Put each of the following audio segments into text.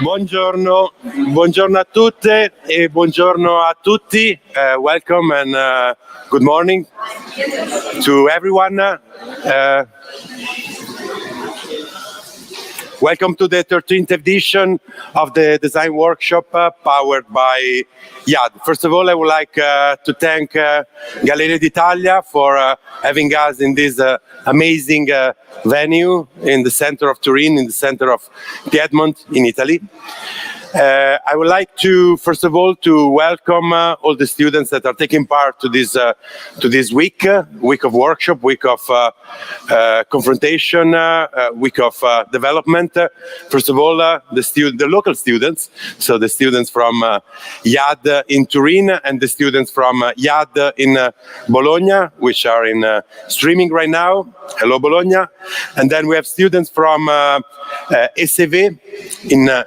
Buongiorno, buongiorno a tutte e buongiorno a tutti. Welcome and good morning to everyone. Welcome to the 13th edition of the design workshop powered by IAAD. First of all, I would like to thank Galleria d'Italia for having us in this amazing venue in the center of Turin, in the center of Piedmont in Italy. I would like to, first of all, to welcome all the students that are taking part to this week of workshop, week of confrontation, week of development. First of all, the local students, so the students from IAAD in Turin and the students from IAAD in Bologna, which are in streaming right now. Hello, Bologna. And then we have students from SEV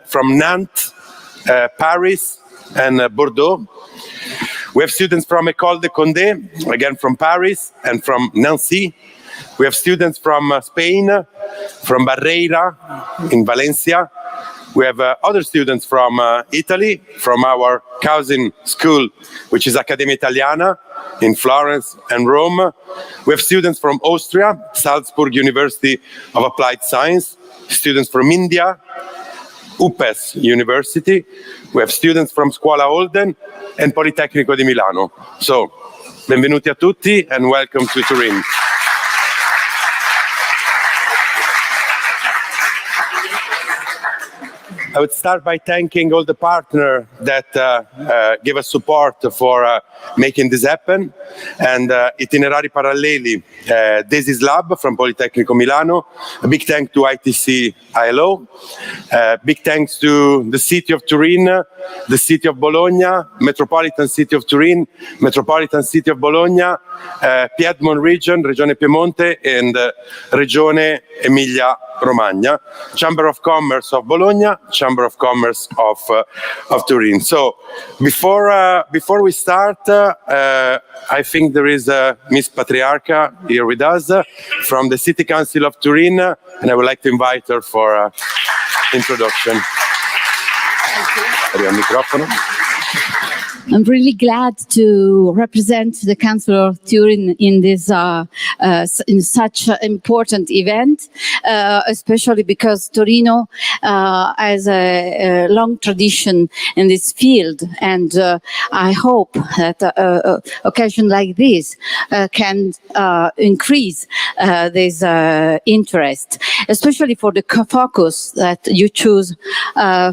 from Nantes, Paris and Bordeaux. We have students from École de Condé, again from Paris and from Nancy. We have students from Spain, from Barreira in Valencia. We have other students from Italy, from our cousin school, which is Accademia Italiana in Florence and Rome. We have students from Austria, Salzburg University of Applied Science, students from India, UPES University. We have students from Scuola Holden and Politecnico di Milano. So, benvenuti a tutti and welcome to Turin. I would start by thanking all the partners that give us support for making this happen. And Itinerari Paralleli, Desis Lab from Politecnico Milano. A big thanks to ITC ILO. Big thanks to the city of Turin, the city of Bologna, Metropolitan City of Turin, Metropolitan City of Bologna, Piedmont region, Regione Piemonte, and Regione Emilia-Romagna, Chamber of Commerce of Bologna, Chamber of Commerce of Turin. So before we start, I think there is Miss Patriarca here with us from the City Council of Turin, and I would like to invite her for introduction. I'm really glad to represent the Council of Turin in this in such an important event, especially because Torino has a long tradition in this field, and I hope that occasion like this can increase this interest, especially for the focus that you choose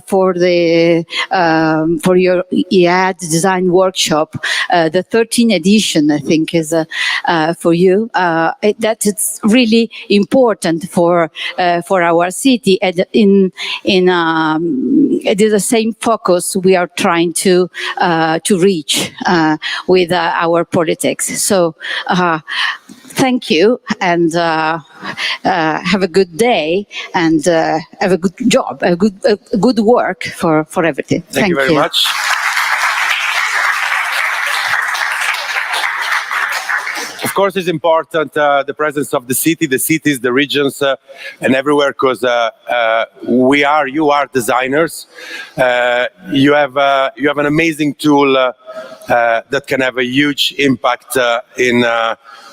for your IAAD design workshop. The 13th edition, I think, is for you. That it's really important for our city, and it is the same focus we are trying to reach with our politics. So thank you, and have a good day, and have a good job, a good work for everything. Thank you very much. Of course, it's important the presence of the cities, the regions, and everywhere, because you are designers. You have an amazing tool that can have a huge impact in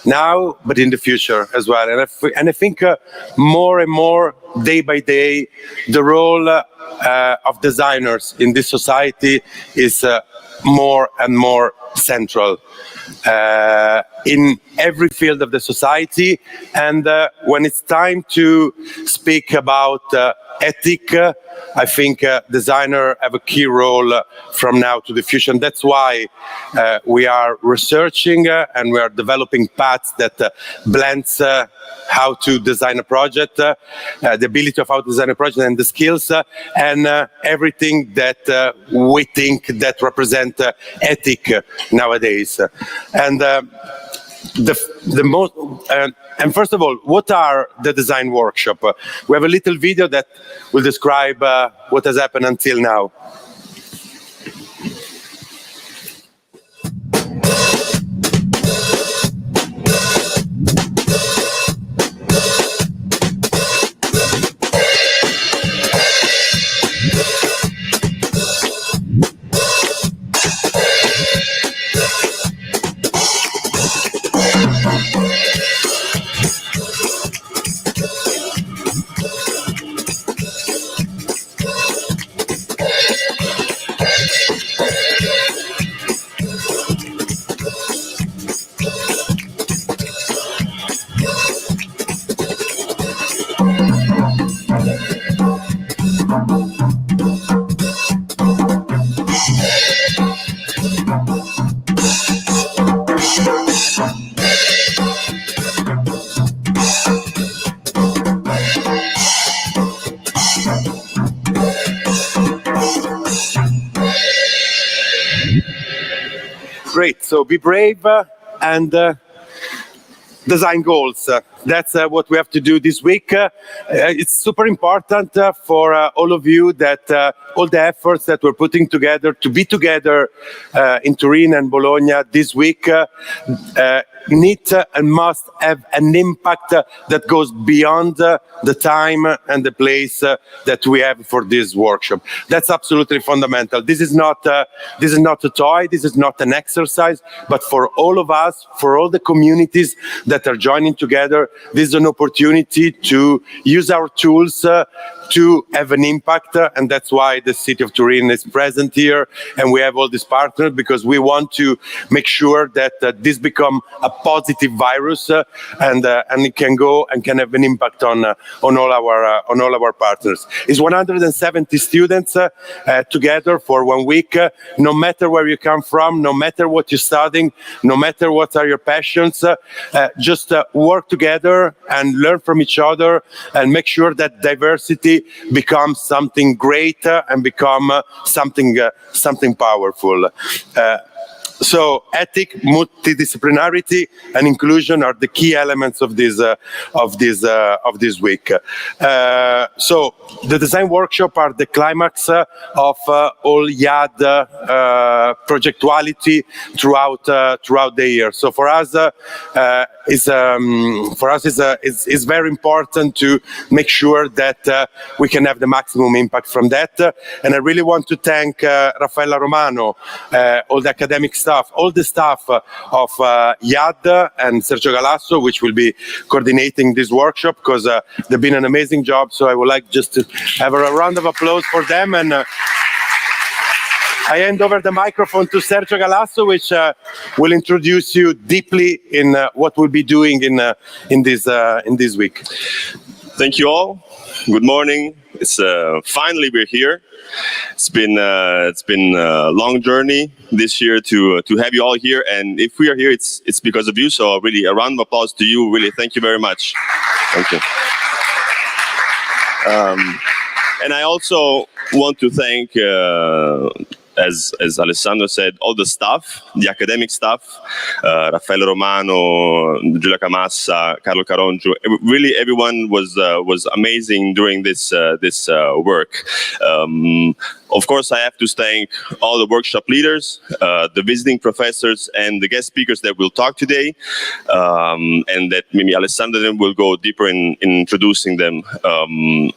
now, but in the future as well. And I think more and more, day by day, the role of designers in this society is more and more central in every field of the society. And when it's time to speak about ethic, I think designers have a key role from now to the future. And that's why we are researching and we are developing paths that blends how to design a project, the ability of how to design a project, and the skills, and everything that we think that represent ethic nowadays. And and first of all, what are the design workshop? We have a little video that will describe what has happened until now. So be brave and design goals. That's what we have to do this week. It's super important for all of you that all the efforts that we're putting together to be together in Turin and Bologna this week need and must have an impact that goes beyond the time and the place that we have for this workshop. That's absolutely fundamental. This is not a toy. This is not an exercise, but for all of us, for all the communities that are joining together, this is an opportunity to use our tools to have an impact, and that's why the city of Turin is present here, and we have all these partners, because we want to make sure that this become a positive virus, and it can go and can have an impact on all our partners. It's 170 students together for 1 week. No matter where you come from, no matter what you're studying, no matter what are your passions, just work together and learn from each other, and make sure that diversity becomes something great and become something powerful. So ethic, multidisciplinarity, and inclusion are the key elements of this week. So the design workshop are the climax of all IAAD projectuality throughout the year. So for us, it's very important to make sure that we can have the maximum impact from that. And I really want to thank Raffaella Romano, all the academic staff, all the staff of IAAD, and Sergio Galasso, which will be coordinating this workshop, because they've been an amazing job. So I would like just to have a round of applause for them. And I hand over the microphone to Sergio Galasso, which will introduce you deeply in what we'll be doing in this week. Thank you all. Good morning. It's finally we're here. It's been a long journey this year to have you all here, and if we are here, it's because of you. So really, a round of applause to you. Really, thank you very much. Thank you. And I also want to thank, as Alessandro said, all the staff, the academic staff, Raffaele Romano, Giulia Camassa, Carlo Carongiu. Really, everyone was amazing during this work. Of course, I have to thank all the workshop leaders, the visiting professors, and the guest speakers that will talk today, and that maybe Alessandro then will go deeper in introducing them.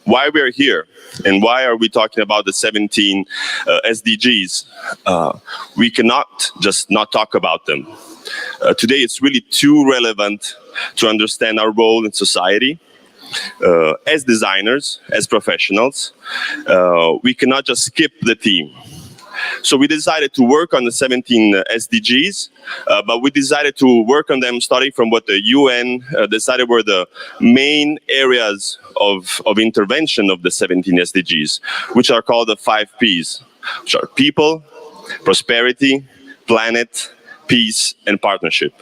Why we are here, and why are we talking about the 17 SDGs? We cannot just not talk about them. Today, it's really too relevant to understand our role in society. As designers, as professionals, we cannot just skip the theme. So we decided to work on the 17 SDGs, but we decided to work on them starting from what the UN decided were the main areas of intervention of the 17 SDGs, which are called the 5 Ps, which are people, prosperity, planet, peace, and partnership.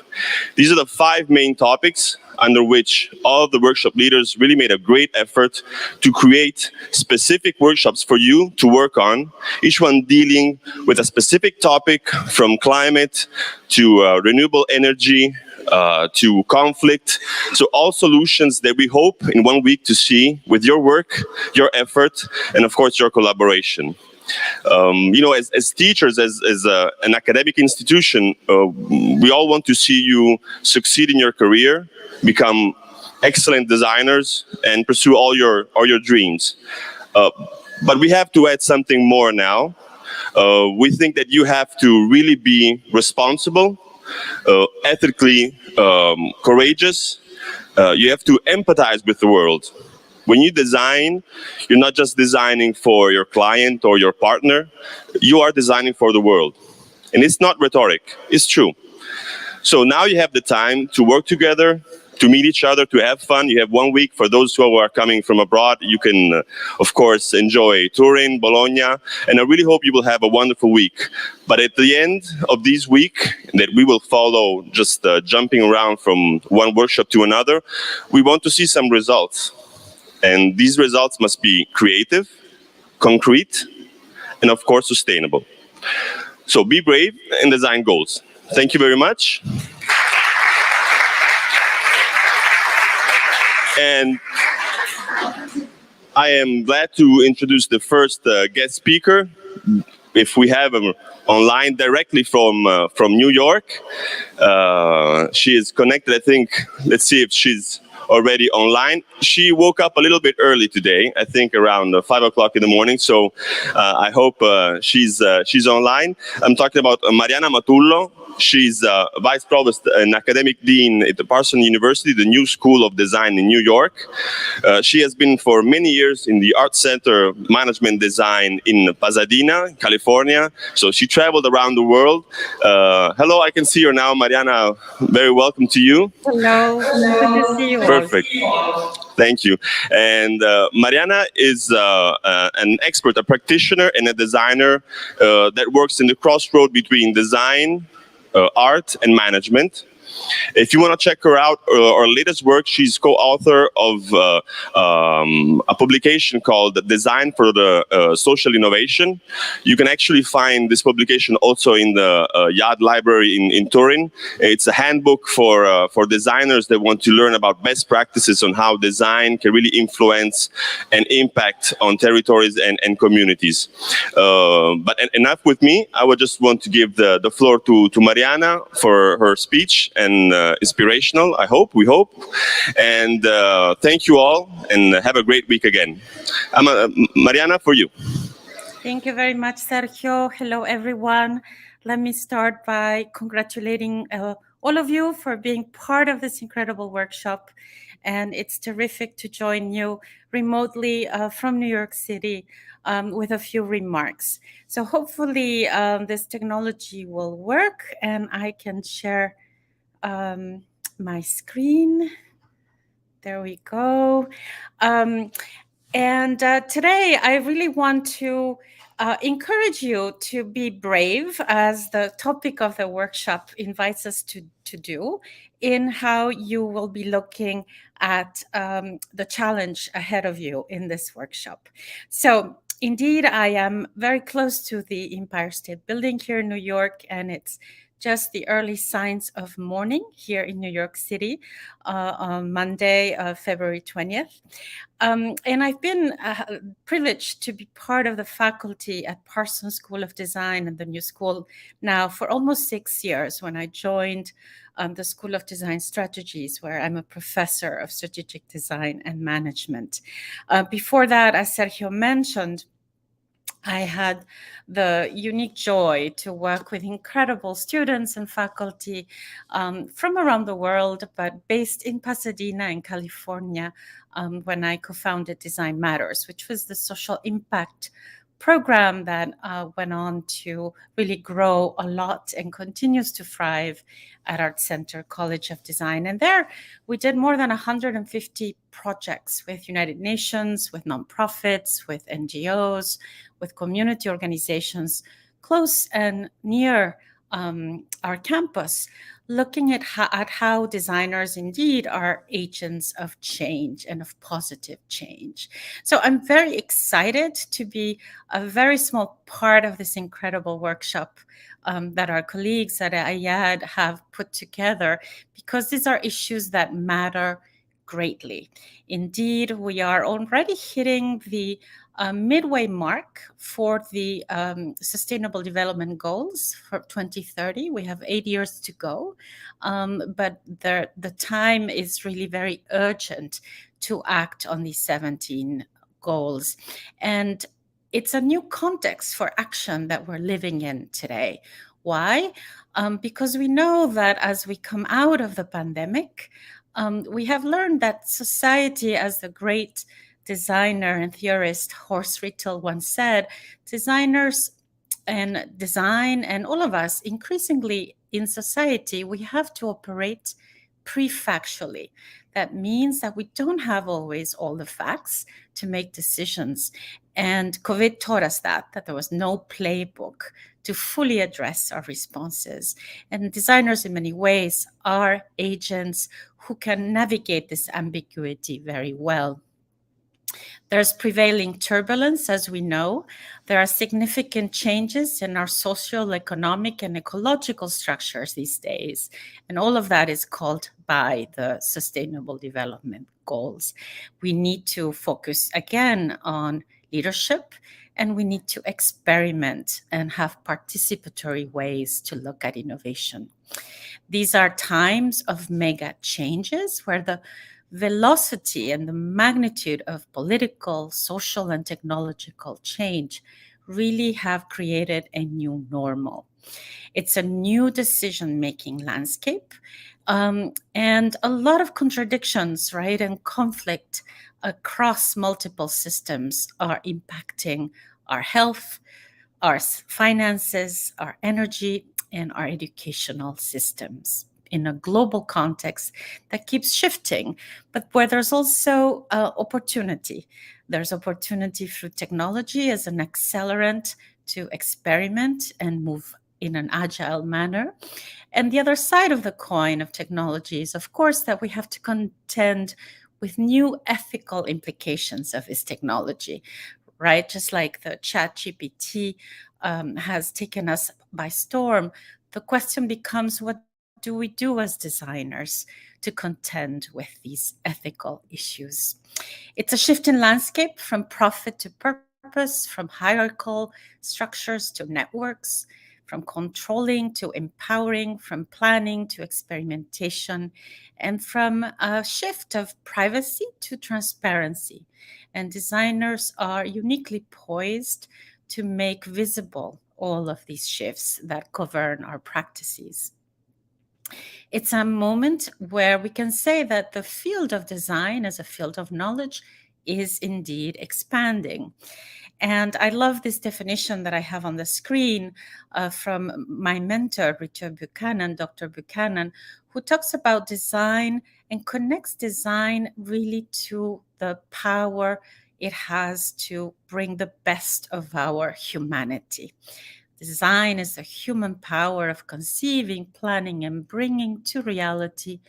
These are the 5 main topics under which all of the workshop leaders really made a great effort to create specific workshops for you to work on, each one dealing with a specific topic, from climate to renewable energy to conflict. So all solutions that we hope in 1 week to see with your work, your effort, and of course your collaboration. You know, as teachers, as an academic institution, we all want to see you succeed in your career, become excellent designers, and pursue all your dreams. But we have to add something more now. We think that you have to really be responsible, ethically courageous. You have to empathize with the world. When you design, you're not just designing for your client or your partner, you are designing for the world. And it's not rhetoric, it's true. So now you have the time to work together, to meet each other, to have fun. You have 1 week. For those who are coming from abroad, you can, of course, enjoy Turin, Bologna, and I really hope you will have a wonderful week. But at the end of this week, that we will follow just jumping around from one workshop to another, we want to see some results. And these results must be creative, concrete, and of course, sustainable. So be brave and design goals. thank you very much. And I am glad to introduce the first guest speaker. If we have him online directly from New York, she is connected. I think. Let's see if she's already online. She woke up a little bit early today. I think around 5 o'clock in the morning. So I hope she's online. I'm talking about Mariana Matullo. She's Vice Provost and Academic Dean at the Parsons University, the New School of Design in New York. She has been for many years in the Art Center Management Design in Pasadena, California. So she traveled around the world. Hello, I can see her now. Mariana, very welcome to you. Hello, good to see you all. Perfect. Thank you. And Mariana is an expert, a practitioner, and a designer that works in the crossroad between design, art, and management. If you want to check her out, her latest work, she's co-author of a publication called Design for the Social Innovation. You can actually find this publication also in the IAAD library in Turin. It's a handbook for designers that want to learn about best practices on how design can really influence and impact on territories and communities. But enough with me. I would just want to give the floor to Mariana for her speech and inspirational, we hope. And thank you all, and have a great week again. Mariana, for you. Thank you very much, Sergio. Hello, everyone. Let me start by congratulating all of you for being part of this incredible workshop. And it's terrific to join you remotely from New York City with a few remarks. So hopefully this technology will work and I can share my screen. There we go. And today I really want to encourage you to be brave, as the topic of the workshop invites us to do, in how you will be looking at the challenge ahead of you in this workshop. So indeed, I am very close to the Empire State Building here in New York, and it's just the early signs of morning here in New York City on Monday, February 20th. And I've been privileged to be part of the faculty at Parsons School of Design and the New School now for almost 6 years, when I joined the School of Design Strategies, where I'm a professor of strategic design and management. Before that, as Sergio mentioned, I had the unique joy to work with incredible students and faculty from around the world, but based in Pasadena in California, when I co-founded Design Matters, which was the social impact program that went on to really grow a lot and continues to thrive at Art Center College of Design. And there we did more than 150 projects with United Nations, with nonprofits, with NGOs, with community organizations close and near our campus, looking at how designers indeed are agents of change and of positive change. So I'm very excited to be a very small part of this incredible workshop that our colleagues at IAAD have put together, because these are issues that matter greatly. Indeed, we are already hitting the midway mark for the Sustainable Development Goals for 2030. We have 8 years to go, but the time is really very urgent to act on these 17 goals. And it's a new context for action that we're living in today. Why? Because we know that as we come out of the pandemic, we have learned that society, as the great designer and theorist Horst Rittel once said, designers and design and all of us increasingly in society, we have to operate pre-factually. That means that we don't have always all the facts to make decisions. And COVID taught us that there was no playbook to fully address our responses. And designers in many ways are agents who can navigate this ambiguity very well. There's prevailing turbulence, as we know. There are significant changes in our social, economic, and ecological structures these days. And all of that is called by the Sustainable Development Goals. We need to focus again on leadership, and we need to experiment and have participatory ways to look at innovation. These are times of mega changes where the velocity and the magnitude of political, social, and technological change really have created a new normal. It's a new decision-making landscape, and a lot of contradictions, right, and conflict across multiple systems are impacting our health, our finances, our energy, and our educational systems in a global context that keeps shifting, but where there's also opportunity. There's opportunity through technology as an accelerant to experiment and move in an agile manner. And the other side of the coin of technology is, of course, that we have to contend with new ethical implications of this technology, right? Just like the ChatGPT has taken us by storm, the question becomes, what do we do as designers to contend with these ethical issues? It's a shift in landscape from profit to purpose, from hierarchical structures to networks, from controlling to empowering, from planning to experimentation, and from a shift of privacy to transparency. And designers are uniquely poised to make visible all of these shifts that govern our practices. It's a moment where we can say that the field of design as a field of knowledge is indeed expanding. And I love this definition that I have on the screen from my mentor, Richard Buchanan, Dr. Buchanan, who talks about design and connects design really to the power it has to bring the best of our humanity. Design is the human power of conceiving, planning, and bringing to reality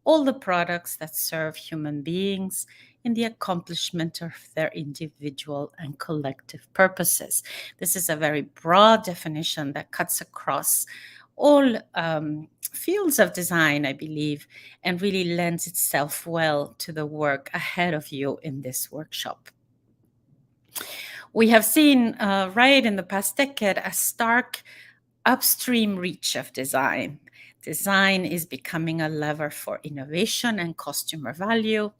all the products that serve human beings in the accomplishment of their individual and collective purposes. This is a very broad definition that cuts across all fields of design, I believe, and really lends itself well to the work ahead of you in this workshop. We have seen, right in the past decade, a stark upstream reach of design. Design is becoming a lever for innovation and customer value.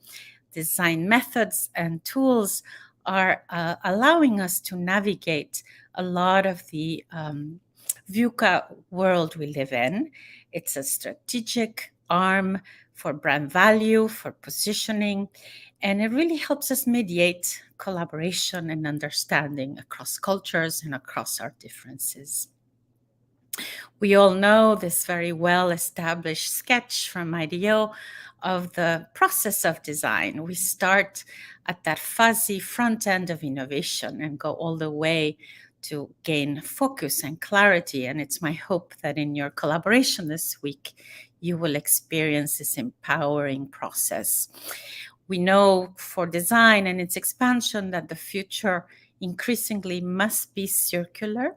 Design methods and tools are allowing us to navigate a lot of the VUCA world we live in. It's a strategic arm for brand value, for positioning, and it really helps us mediate collaboration and understanding across cultures and across our differences. We all know this very well-established sketch from IDEO of the process of design. We start at that fuzzy front end of innovation and go all the way to gain focus and clarity. And it's my hope that in your collaboration this week, you will experience this empowering process. We know for design and its expansion that the future increasingly must be circular.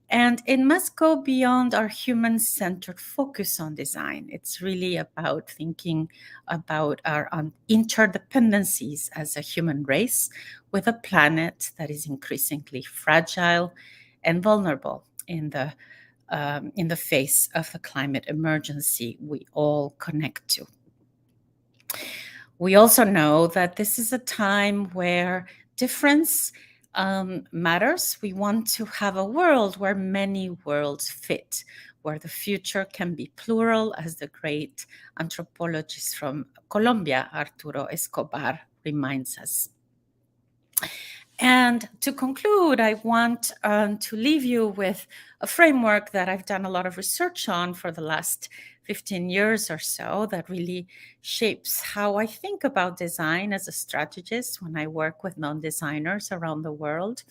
And it must go beyond our human-centered focus on design. It's really about thinking about our interdependencies as a human race with a planet that is increasingly fragile and vulnerable in the face of the climate emergency we all connect to. We also know that this is a time where difference matters. We want to have a world where many worlds fit, where the future can be plural, as the great anthropologist from Colombia, Arturo Escobar, reminds us. And to conclude, I want to leave you with a framework that I've done a lot of research on for the last 15 years or so that really shapes how I think about design as a strategist when I work with non-designers around the world.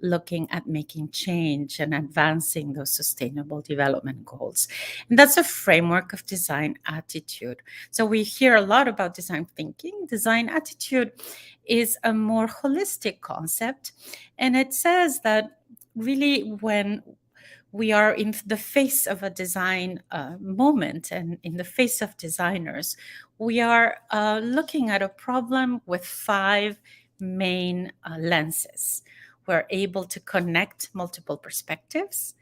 looking at making change and advancing those sustainable development goals. And that's a framework of design attitude. So we hear a lot about design thinking. Design attitude is a more holistic concept, and it says that really when we are in the face of a design moment and in the face of designers, we are looking at a problem with 5 main lenses. We're able to connect multiple perspectives.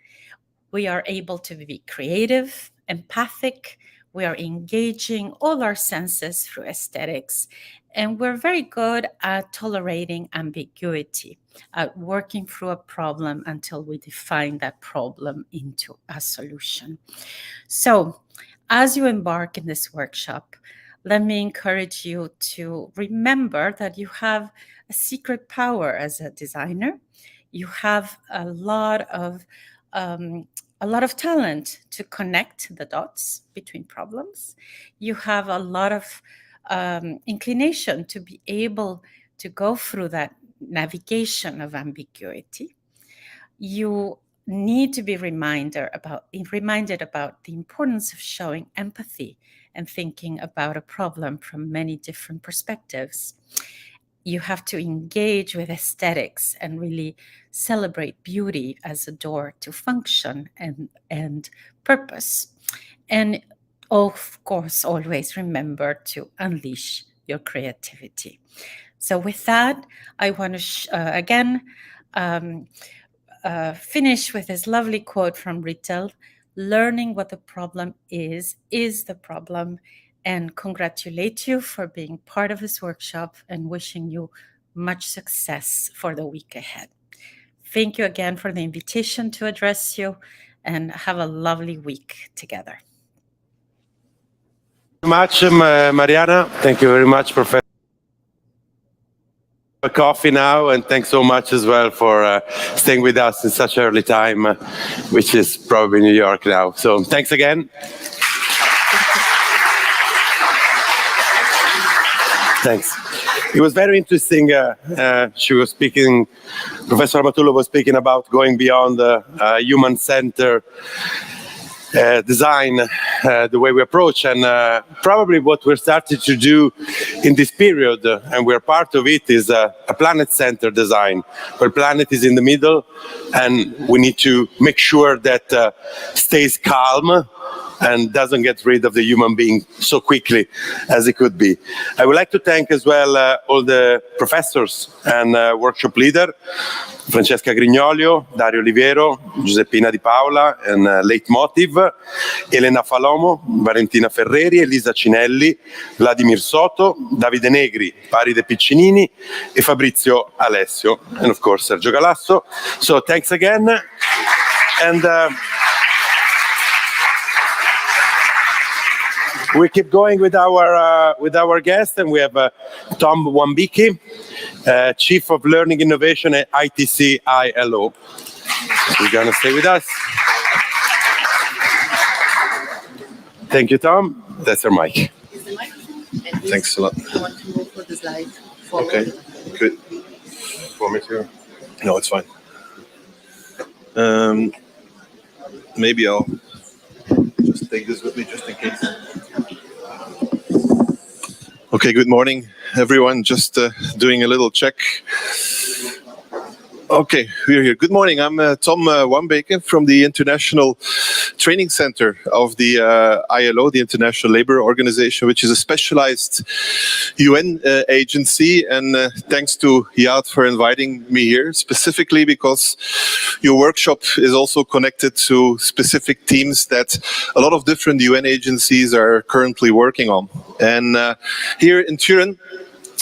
We are able to be creative, empathic. We are engaging all our senses through aesthetics. And we're very good at tolerating ambiguity, at working through a problem until we define that problem into a solution. So, as you embark in this workshop, let me encourage you to remember that you have a secret power as a designer. You have a lot of talent to connect the dots between problems. You have a lot of inclination to be able to go through that navigation of ambiguity. You need to be reminded about the importance of showing empathy and thinking about a problem from many different perspectives. You have to engage with aesthetics and really celebrate beauty as a door to function and purpose. And of course, always remember to unleash your creativity. So with that, I want to again finish with this lovely quote from Rittel: "Learning what the problem is the problem," and congratulate you for being part of this workshop and wishing you much success for the week ahead. Thank you again for the invitation to address you, and have a lovely week together. Thank you very much, Mariana. Thank you very much, Professor. A coffee now, and thanks so much as well for staying with us in such early time, which is probably New York now. So thanks again. Thanks. It was very interesting. She was speaking, Professor Amatullo was speaking about going beyond human-centered design, the way we approach, and probably what we're starting to do in this period, and we're part of it, is a planet-centered design, where planet is in the middle, and we need to make sure that stays calm and doesn't get rid of the human being so quickly as it could be. I would like to thank as well all the professors and workshop leader, Francesca Grignolio, Dario Olivero, Giuseppina Di Paola, and Leitmotiv, Elena Falomo, Valentina Ferreri, Elisa Cinelli, Vladimir Soto, Davide Negri, Paride Piccinini, e Fabrizio Alessio, and of course Sergio Galasso. So thanks again. And we keep going with our guest, and we have Tom Wambiki, Chief of Learning Innovation at ITC ILO. He's going to stay with us. Thank you, Tom. That's your mic. Thanks a lot. I want to move for the slide. Okay, good. Want me to? No, it's fine. Maybe I'll just take this with me just in case. Okay, good morning, everyone. Just doing a little check. Okay, we're here. Good morning. I'm Tom Wambeke from the International Training Center of the ILO, the International Labour Organization, which is a specialized UN agency. And thanks to IAAD for inviting me here, specifically because your workshop is also connected to specific themes that a lot of different UN agencies are currently working on. And here in Turin,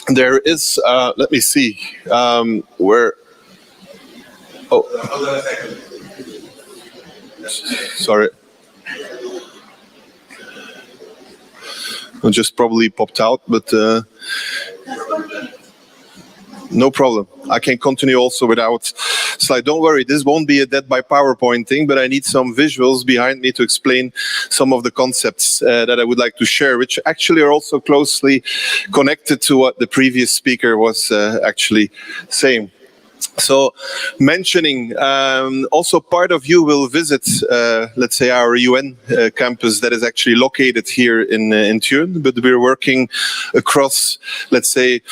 there is, let me see, where... Oh, sorry. It just probably popped out, but no problem. I can continue also without slide. Don't worry, this won't be a dead by PowerPoint thing, but I need some visuals behind me to explain some of the concepts that I would like to share, which actually are also closely connected to what the previous speaker was actually saying. So mentioning, also part of you will visit, let's say, our UN campus that is actually located here in Turin, but we're working across, let's say,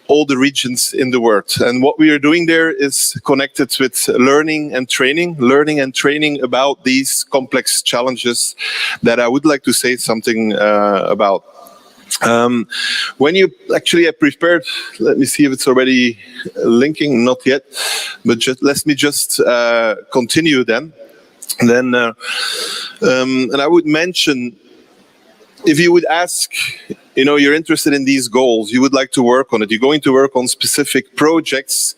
all the regions in the world. And what we are doing there is connected with learning and training about these complex challenges that I would like to say something about. When you actually have prepared, let me see if it's already linking, not yet, but let me just continue then. And I would mention, if you would ask, you're interested in these goals, you would like to work on it, you're going to work on specific projects,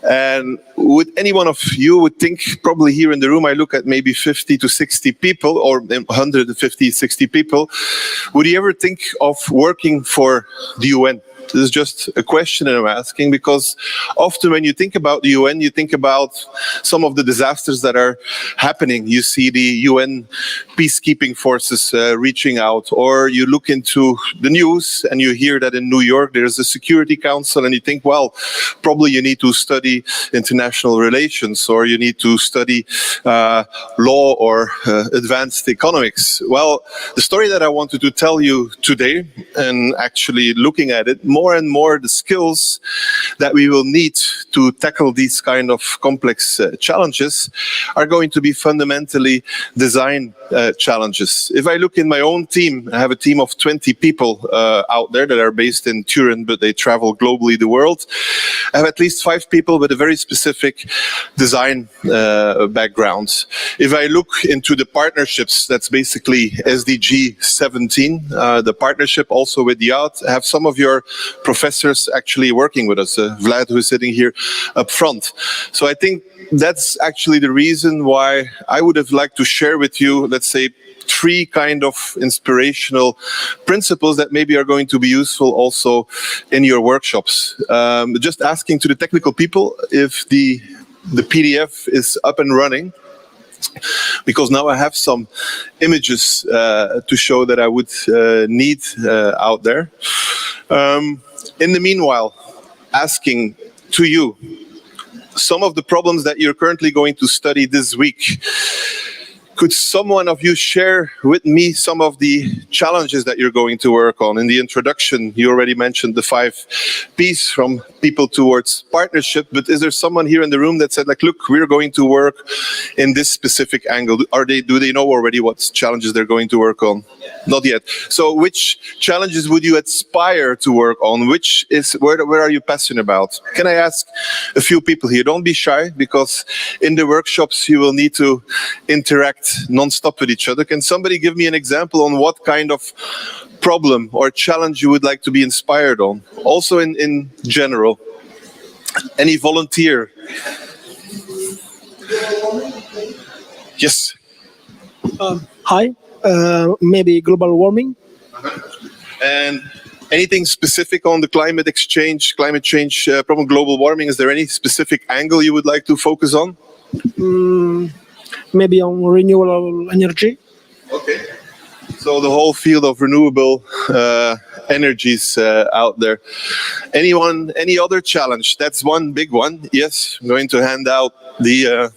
and would any one of you would think, probably here in the room, I look at maybe 50 to 60 people, or 150, 60 people, would you ever think of working for the UN? This is just a question that I'm asking, because often when you think about the UN, you think about some of the disasters that are happening. You see the UN peacekeeping forces reaching out, or you look into the news and you hear that in New York there's a Security Council, and you think, well, probably you need to study international relations, or you need to study law or advanced economics. Well, the story that I wanted to tell you today, and actually looking at it, more and more the skills that we will need to tackle these kind of complex challenges are going to be fundamentally design challenges. If I look in my own team, I have a team of 20 people out there that are based in Turin, but they travel globally the world. I have at least 5 people with a very specific design background. If I look into the partnerships, that's basically SDG 17, the partnership also with the IAAD. I have some of your professors actually working with us, Vlad, who is sitting here up front. So I think that's actually the reason why I would have liked to share with you, let's say, 3 kind of inspirational principles that maybe are going to be useful also in your workshops. Just asking to the technical people if the PDF is up and running, because now I have some images to show that I would need out there. In the meanwhile, asking to you, some of the problems that you're currently going to study this week, could someone of you share with me some of the challenges that you're going to work on? In the introduction, you already mentioned the 5 P's, from people towards partnership, but is there someone here in the room that said, like, look, we're going to work in this specific angle? Do they know already what challenges they're going to work on? Not yet. So which challenges would you aspire to work on? Where are you passionate about? Can I ask a few people here? Don't be shy, because in the workshops you will need to interact non-stop with each other. Can somebody give me an example on what kind of problem or challenge you would like to be inspired on? Also in general. Any volunteer? Yes. Hi. Maybe global warming. And anything specific on the climate change problem, global warming? Is there any specific angle you would like to focus on? Maybe on renewable energy. Okay. So the whole field of renewable energies out there. Anyone, any other challenge? That's one big one. Yes, I'm going to hand out the...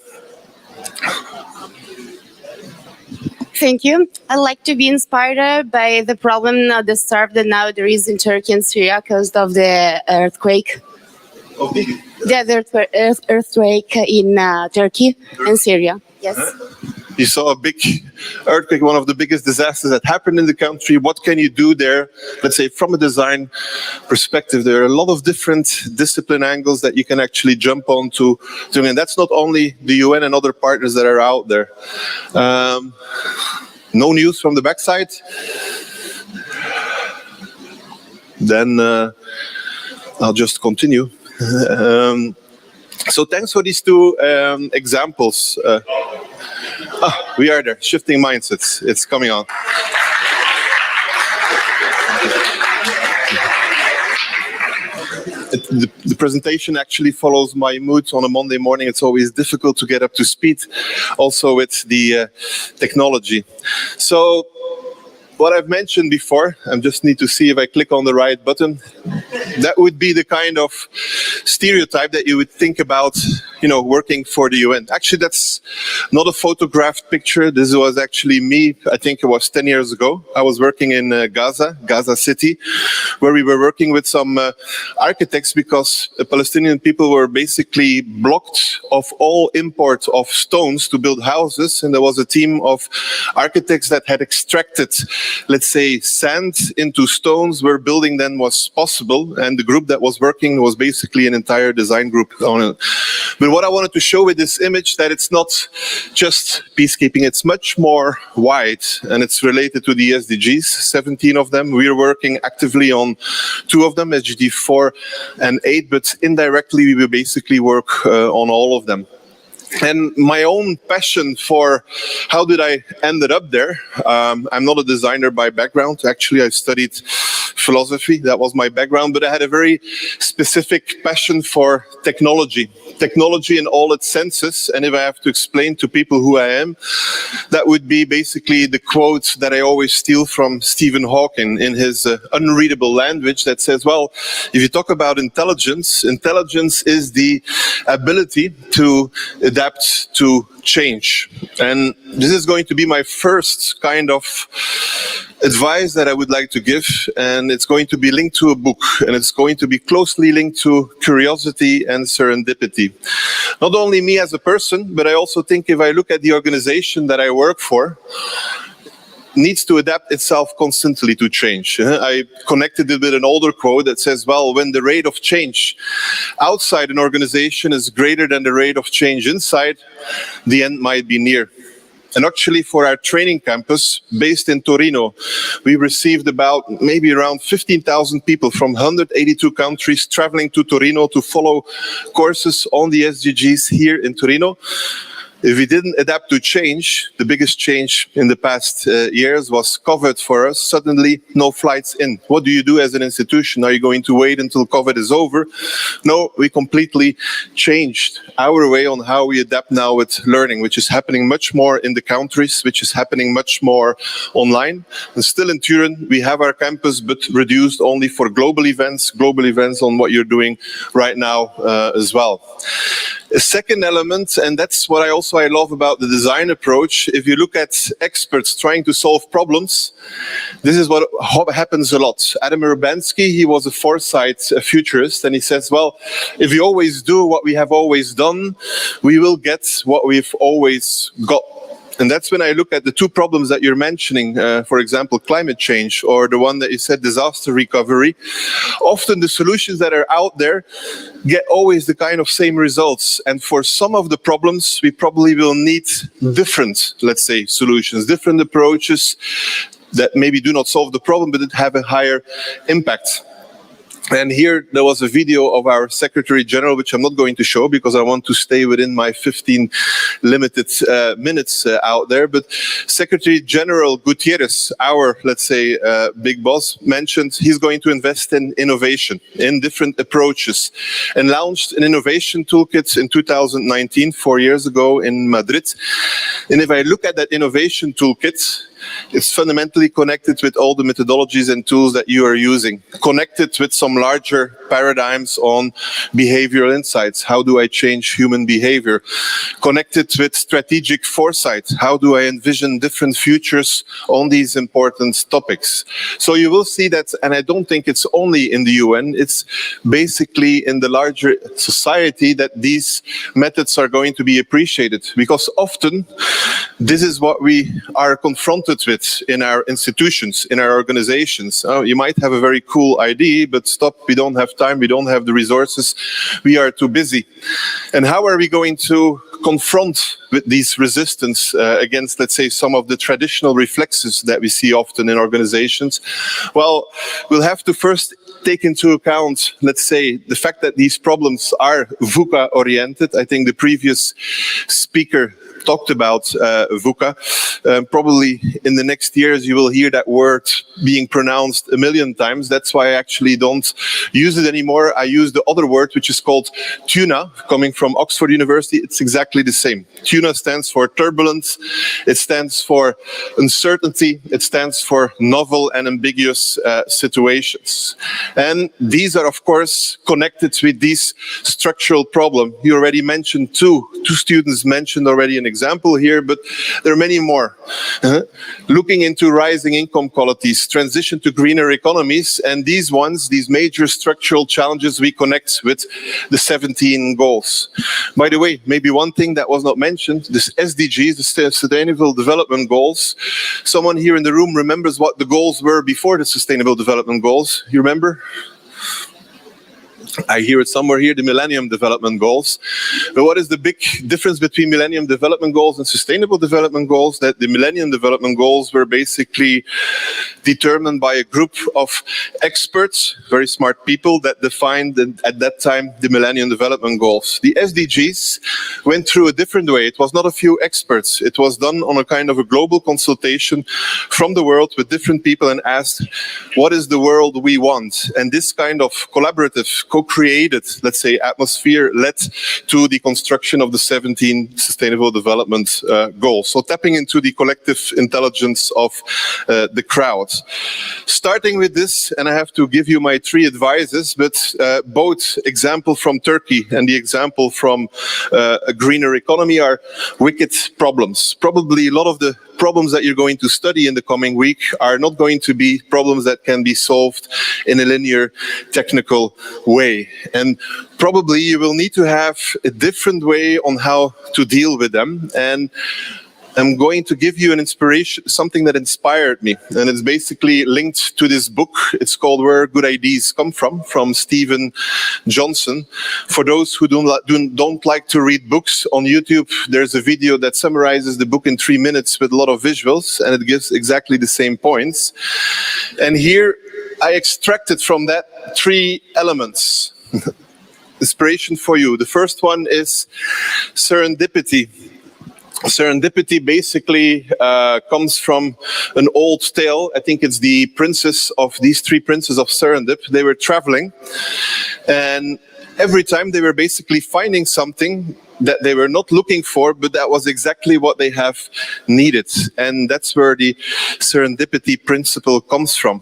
Thank you. I'd like to be inspired by the problem the starve that now there is in Turkey and Syria caused of the earthquake. Okay. The earthquake in Turkey and Syria. Yes. You saw a big earthquake, one of the biggest disasters that happened in the country. What can you do there? Let's say from a design perspective, there are a lot of different discipline angles that you can actually jump onto. And that's not only the UN and other partners that are out there. No news from the backside? Then I'll just continue. So thanks for these 2 examples. We are there, shifting mindsets. It's coming on. The presentation actually follows my mood on a Monday morning. It's always difficult to get up to speed, also with the technology. So what I've mentioned before, I just need to see if I click on the right button. That would be the kind of stereotype that you would think about, working for the UN. Actually, that's not a photographed picture. This was actually me, I think it was 10 years ago. I was working in Gaza City, where we were working with some architects because the Palestinian people were basically blocked of all import of stones to build houses. And there was a team of architects that had extracted, let's say, sand into stones where building then was possible. And the group that was working was basically an entire design group on it. But what I wanted to show with this image, that it's not just peacekeeping, it's much more wide, and it's related to the SDGs, 17 of them. We're working actively on 2 of them, SDG 4 and 8, but indirectly we will basically work on all of them. And my own passion for how did I ended up there? I'm not a designer by background. Actually, I studied philosophy. That was my background, but I had a very specific passion for technology in all its senses. And if I have to explain to people who I am, that would be basically the quote that I always steal from Stephen Hawking in his unreadable language that says, well, if you talk about intelligence, intelligence is the ability to adapt to change. And this is going to be my first kind of advice that I would like to give, and it's going to be linked to a book, and it's going to be closely linked to curiosity and serendipity. Not only me as a person, but I also think if I look at the organization that I work for, needs to adapt itself constantly to change. I connected it with an older quote that says, well, when the rate of change outside an organization is greater than the rate of change inside, the end might be near. And actually for our training campus based in Torino, we received about maybe around 15,000 people from 182 countries traveling to Torino to follow courses on the SDGs here in Torino. If we didn't adapt to change, the biggest change in the past years was COVID for us. Suddenly, no flights in. What do you do as an institution? Are you going to wait until COVID is over? No, we completely changed our way on how we adapt now with learning, which is happening much more in the countries, which is happening much more online. And still in Turin, we have our campus, but reduced only for global events on what you're doing right now as well. A second element, and that's what I love about the design approach, if you look at experts trying to solve problems, this is what happens a lot. Adam Urbanski, he was a foresight futurist, and he says, well, if we always do what we have always done, we will get what we've always got. And that's when I look at the 2 problems that you're mentioning, for example, climate change, or the one that you said, disaster recovery. Often the solutions that are out there get always the kind of same results. And for some of the problems, we probably will need different, let's say, solutions, different approaches that maybe do not solve the problem, but that have a higher impact. And here there was a video of our Secretary General, which I'm not going to show because I want to stay within my 15 limited minutes out there. But Secretary General Gutierrez, our, let's say, big boss, mentioned he's going to invest in innovation, in different approaches, and launched an innovation toolkit in 2019, 4 years ago in Madrid. And if I look at that innovation toolkit, it's fundamentally connected with all the methodologies and tools that you are using, connected with some larger paradigms on behavioral insights. How do I change human behavior? Connected with strategic foresight. How do I envision different futures on these important topics? So you will see that, and I don't think it's only in the UN, it's basically in the larger society that these methods are going to be appreciated, because often this is what we are confronted with in our institutions, in our organizations. You might have a very cool idea, but stop, we don't have time, we don't have the resources, we are too busy. And how are we going to confront with these resistance against, let's say, some of the traditional reflexes that we see often in organizations? Well, we'll have to first take into account, let's say, the fact that these problems are VUCA oriented. I think the previous speaker talked about VUCA. Probably in the next years you will hear that word being pronounced a million times. That's why I actually don't use it anymore. I use the other word, which is called TUNA, coming from Oxford University. It's exactly the same. TUNA stands for turbulence, it stands for uncertainty, it stands for novel and ambiguous situations. And these are, of course, connected with these structural problems. You already mentioned two students mentioned already an example here, but there are many more. Looking into rising income qualities, transition to greener economies, and these major structural challenges we connect with the 17 goals. By the way, maybe one thing that was not mentioned, this SDGs, the Sustainable Development Goals. Someone here in the room remembers what the goals were before the Sustainable Development Goals? You remember? I hear it somewhere here, the Millennium Development Goals. But what is the big difference between Millennium Development Goals and Sustainable Development Goals? That the Millennium Development Goals were basically determined by a group of experts, very smart people, that defined at that time the Millennium Development Goals. The SDGs went through a different way. It was not a few experts. It was done on a kind of a global consultation from the world with different people and asked, what is the world we want? And this kind of collaborative, co-created, let's say, atmosphere led to the construction of the 17 Sustainable Development Goals. So tapping into the collective intelligence of the crowd. Starting with this, and I have to give you my 3 advices, but both example from Turkey and the example from a greener economy are wicked problems. Probably a lot of the problems that you're going to study in the coming week are not going to be problems that can be solved in a linear technical way. And probably you will need to have a different way on how to deal with them. And I'm going to give you an inspiration, something that inspired me, and it's basically linked to this book. It's called Where Good Ideas Come From Stephen Johnson. For those who don't like to read books, on YouTube there's a video that summarizes the book in 3 minutes with a lot of visuals, and it gives exactly the same points. And here I extracted from that 3 elements. Inspiration for you. The first one is serendipity. Serendipity basically comes from an old tale. I think it's the princess of these 3 princes of Serendip. They were traveling, and every time they were basically finding something that they were not looking for, but that was exactly what they have needed. And that's where the serendipity principle comes from.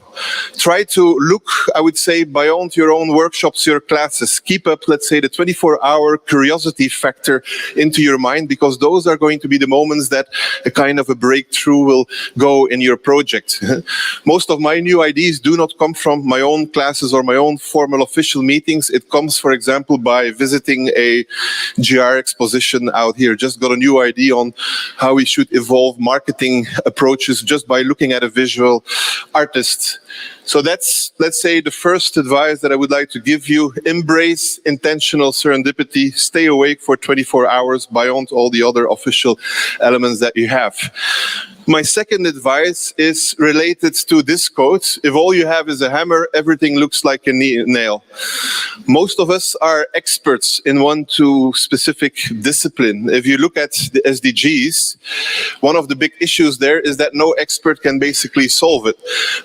Try to look, I would say, beyond your own workshops, your classes. Keep up, let's say, the 24-hour curiosity factor into your mind, because those are going to be the moments that a kind of a breakthrough will go in your project. Most of my new ideas do not come from my own classes or my own formal official meetings. It comes, for example, by visiting a GR exposition out here. Just got a new idea on how we should evolve marketing approaches just by looking at a visual artist. So that's, let's say, the first advice that I would like to give you. Embrace intentional serendipity. Stay awake for 24 hours beyond all the other official elements that you have. My second advice is related to this quote. If all you have is a hammer, everything looks like a nail. Most of us are experts in one to specific discipline. If you look at the SDGs, one of the big issues there is that no expert can basically solve it,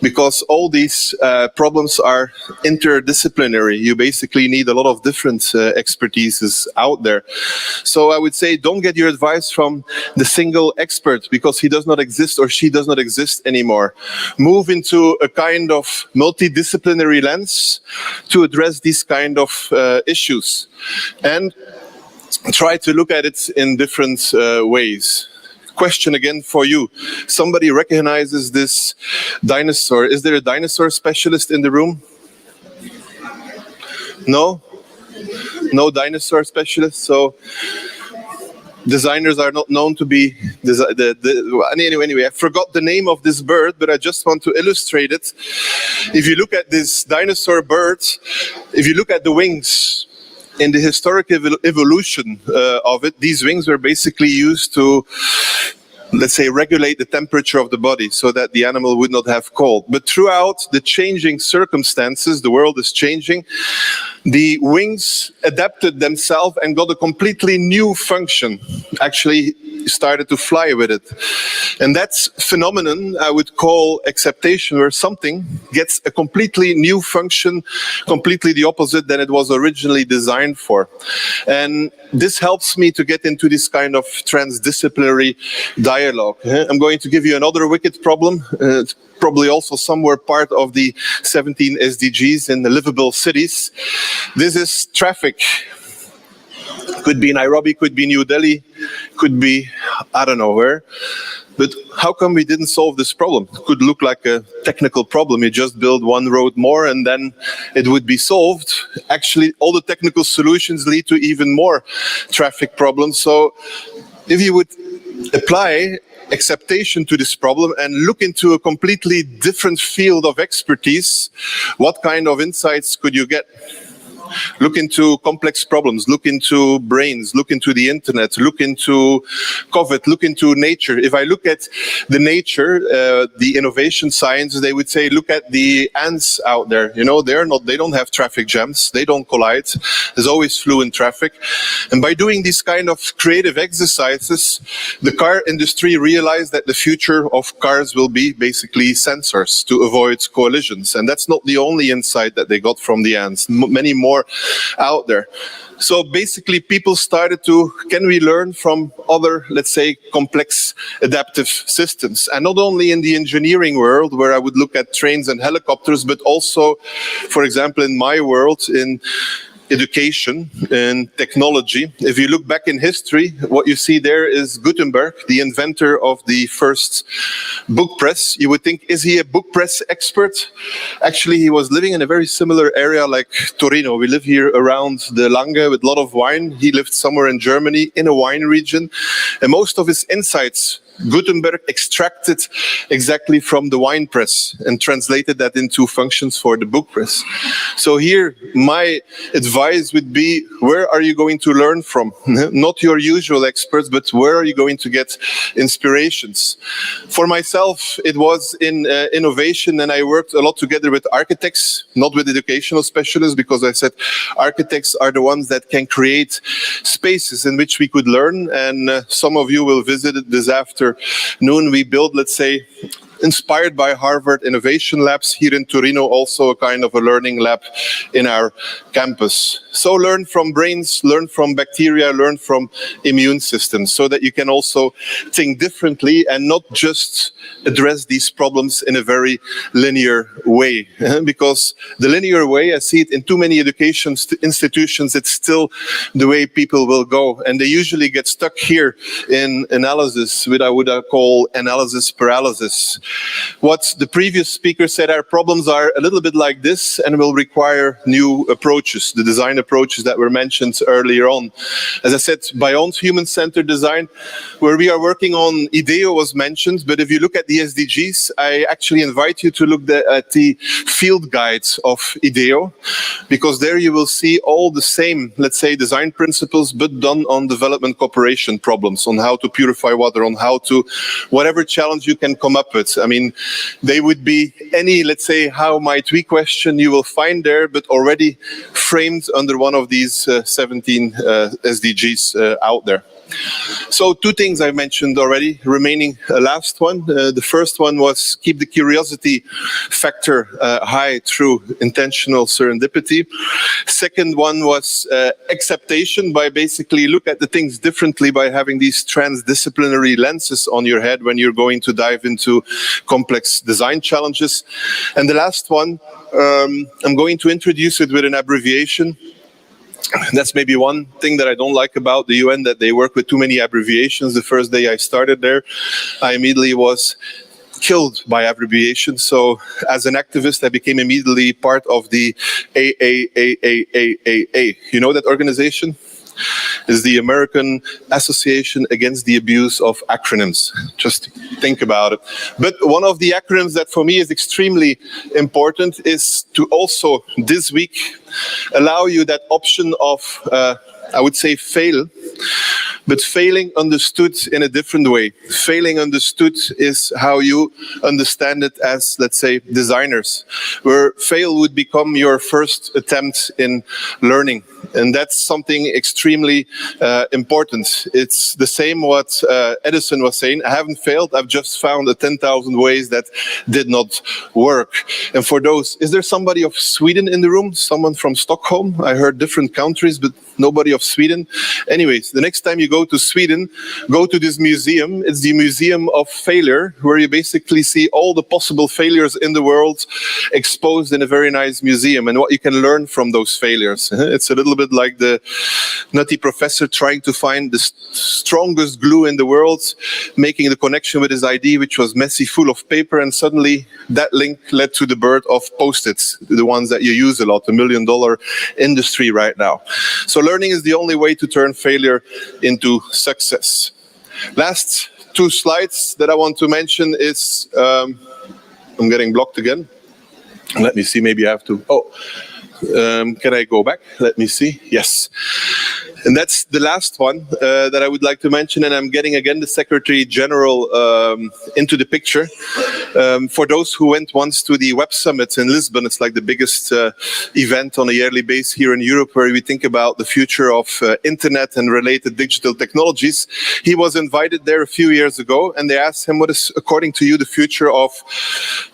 because all these problems are interdisciplinary. You basically need a lot of different expertises out there. So I would say don't get your advice from the single expert, because he does not exist or she does not exist anymore. Move into a kind of multidisciplinary lens to address these kind of issues, and try to look at it in different ways. Question again for you. Somebody recognizes this dinosaur. Is there a dinosaur specialist in the room? No? No dinosaur specialist? So designers are not known to be anyway, I forgot the name of this bird, but I just want to illustrate it. If you look at this dinosaur bird, if you look at the wings, in the historic evolution of it, these wings were basically used to, let's say, regulate the temperature of the body so that the animal would not have cold. But throughout the changing circumstances, the world is changing, the wings adapted themselves and got a completely new function. Actually, started to fly with it. And that's phenomenon I would call acceptation, where something gets a completely new function, completely the opposite than it was originally designed for. And this helps me to get into this kind of transdisciplinary dialogue. I'm going to give you another wicked problem. It's probably also somewhere part of the 17 SDGs in the livable cities. This is traffic. Could be Nairobi, could be New Delhi, could be I don't know where. But how come we didn't solve this problem? It could look like a technical problem. You just build one road more and then it would be solved. Actually, all the technical solutions lead to even more traffic problems. So if you would apply acceptation to this problem and look into a completely different field of expertise, what kind of insights could you get? Look into complex problems, look into brains, look into the internet, look into COVID, look into nature. If I look at the nature, the innovation science, they would say, look at the ants out there. You know, they don't have traffic jams, they don't collide. There's always fluent traffic. And by doing these kind of creative exercises, the car industry realized that the future of cars will be basically sensors to avoid collisions. And that's not the only insight that they got from the ants. Many more out there. So basically people started to, can we learn from other, let's say, complex adaptive systems? And not only in the engineering world, where I would look at trains and helicopters, but also, for example, in my world, in education and technology. If you look back in history, what you see there is Gutenberg, the inventor of the first book press. You would think, is he a book press expert? Actually, he was living in a very similar area like Torino. We live here around the Lange with a lot of wine. He lived somewhere in Germany in a wine region. And most of his insights Gutenberg extracted exactly from the wine press and translated that into functions for the book press. So here, my advice would be, where are you going to learn from? Not your usual experts, but where are you going to get inspirations? For myself, it was in innovation, and I worked a lot together with architects, not with educational specialists, because I said architects are the ones that can create spaces in which we could learn, and some of you will visit it this afternoon. We built, let's say, inspired by Harvard Innovation Labs here in Torino, also a kind of a learning lab in our campus. So learn from brains, learn from bacteria, learn from immune systems, so that you can also think differently and not just address these problems in a very linear way. Because the linear way, I see it in too many education institutions, it's still the way people will go. And they usually get stuck here in analysis, what I would call analysis paralysis. What the previous speaker said, our problems are a little bit like this and will require new approaches, the design approaches that were mentioned earlier on. As I said, beyond human-centered design, where we are working on, IDEO was mentioned, but if you look at the SDGs, I actually invite you to look at the field guides of IDEO, because there you will see all the same, let's say, design principles, but done on development cooperation problems, on how to purify water, on how to, whatever challenge you can come up with. I mean, they would be any, let's say, how might we question you will find there, but already framed under one of these 17 SDGs out there. So two things I mentioned already, remaining last one. The first one was keep the curiosity factor high through intentional serendipity. Second one was acceptation, by basically look at the things differently, by having these transdisciplinary lenses on your head when you're going to dive into complex design challenges. And the last one, I'm going to introduce it with an abbreviation. That's maybe one thing that I don't like about the UN, that they work with too many abbreviations. The first day I started there, I immediately was killed by abbreviations. So as an activist, I became immediately part of the IAAD. You know that organization? Is the American Association Against the Abuse of Acronyms. Just think about it. But one of the acronyms that for me is extremely important is to also this week allow you that option of, I would say, fail, but failing understood in a different way. Failing understood is how you understand it as, let's say, designers, where fail would become your first attempt in learning. And that's something extremely important. It's the same what Edison was saying. I haven't failed. I've just found 10,000 ways that did not work. And for those, is there somebody of Sweden in the room? Someone from Stockholm? I heard different countries, but nobody of Sweden. Anyways, the next time you go to Sweden, go to this museum. It's the Museum of Failure, where you basically see all the possible failures in the world exposed in a very nice museum and what you can learn from those failures. It's a little bit like the nutty professor trying to find the strongest glue in the world, making the connection with his ID, which was messy, full of paper, and suddenly that link led to the birth of Post-its, the ones that you use a lot, $1 million industry right now. So learning is the only way to turn failure into success. Last two slides that I want to mention is, I'm getting blocked again. Let me see, maybe I have to, can I go back? Let me see. Yes. And that's the last one that I would like to mention. And I'm getting again the Secretary General into the picture. For those who went once to the Web Summit in Lisbon, it's like the biggest event on a yearly basis here in Europe, where we think about the future of internet and related digital technologies. He was invited there a few years ago, and they asked him, what is, according to you, the future of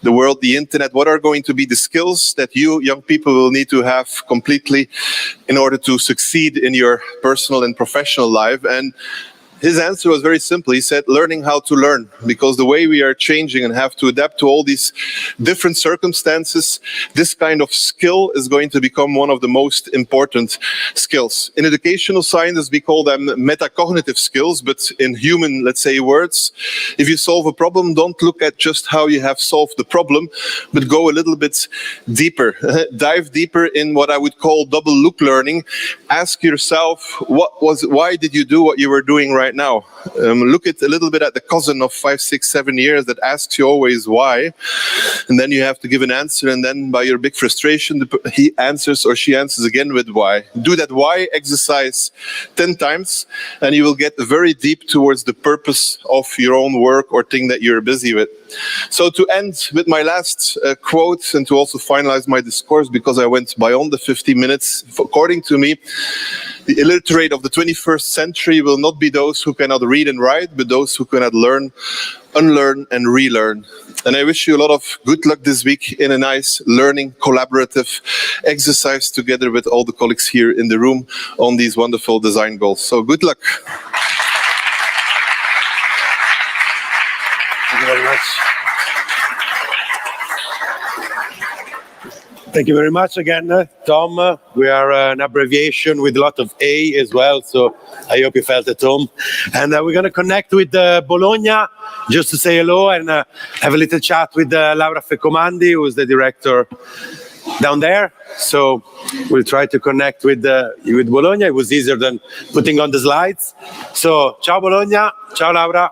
the world, the internet? What are going to be the skills that you young people will need to have completely in order to succeed in your personal and professional life? And his answer was very simple. He said, learning how to learn, because the way we are changing and have to adapt to all these different circumstances, this kind of skill is going to become one of the most important skills. In educational sciences, we call them metacognitive skills, but in human, let's say, words, if you solve a problem, don't look at just how you have solved the problem, but go a little bit deeper. Dive deeper in what I would call double loop learning. Ask yourself, why did you do what you were doing right now? Look at a little bit at the cousin of 5, 6, 7 years that asks you always why, and then you have to give an answer, and then by your big frustration, he answers or she answers again with why. Do that why exercise 10 times, and you will get very deep towards the purpose of your own work or thing that you're busy with. So to end with my last quote, and to also finalize my discourse, because I went beyond the 50 minutes, according to me, the illiterate of the 21st century will not be those who cannot read and write, but those who cannot learn, unlearn, and relearn. And I wish you a lot of good luck this week in a nice learning, collaborative exercise together with all the colleagues here in the room on these wonderful design goals. So good luck. Thank you very much. Thank you very much again, Tom. We are an abbreviation with a lot of A as well, so I hope you felt at home. And we're going to connect with Bologna just to say hello and have a little chat with Laura Fecomandi, who is the director down there. So we'll try to connect with Bologna. It was easier than putting on the slides. So, ciao Bologna, ciao Laura.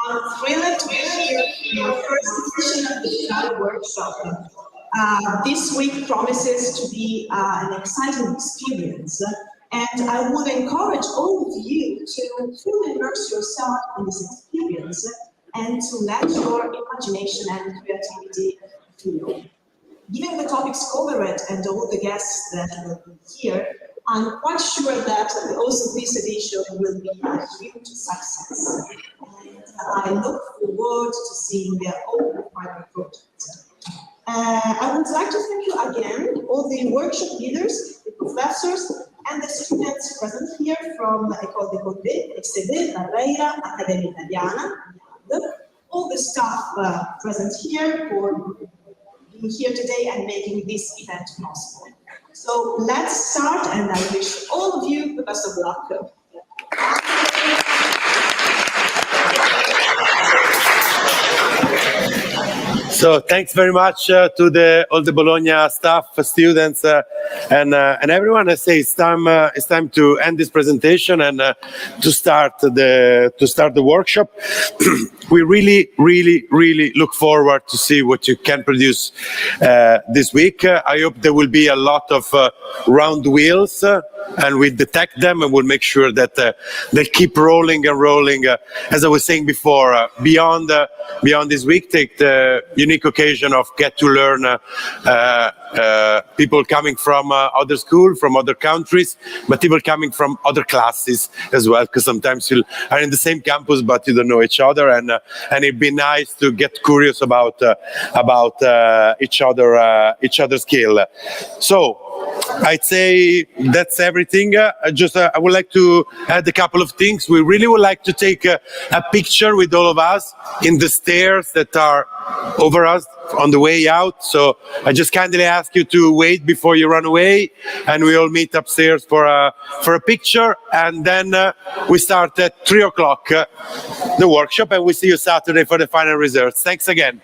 I'm thrilled to be here in our first edition of the Cloud Workshop. This week promises to be an exciting experience, and I would encourage all of you to fully immerse yourself in this experience and to let your imagination and creativity flow. Given the topics covered and all the guests that will be here, I'm quite sure that also this edition will be a huge success. And I look forward to seeing all the private projects. I would like to thank you again, all the workshop leaders, the professors, and the students present here from École de Côté, XD, Barreira, Accademia Italiana, all the staff present here for being here today and making this event possible. So let's start, and I wish all of you the best of luck. So thanks very much to all the Bologna staff, students, and everyone. I say it's time to end this presentation and to start the workshop. We really look forward to see what you can produce this week. I hope there will be a lot of round wheels, and we detect them, and we'll make sure that they keep rolling and rolling. As I was saying before, beyond this week, take the unique occasion of get to learn people coming from other schools, from other countries, but people coming from other classes as well, because sometimes you are in the same campus but you don't know each other, and it'd be nice to get curious about each other's skill. So I'd say that's everything. I would like to add a couple of things. We really would like to take a picture with all of us in the stairs that are over us on the way out. So I just kindly ask you to wait before you run away, and we all meet upstairs for a picture, and then we start at 3 o'clock the workshop, and we see you Saturday for the final results. Thanks again.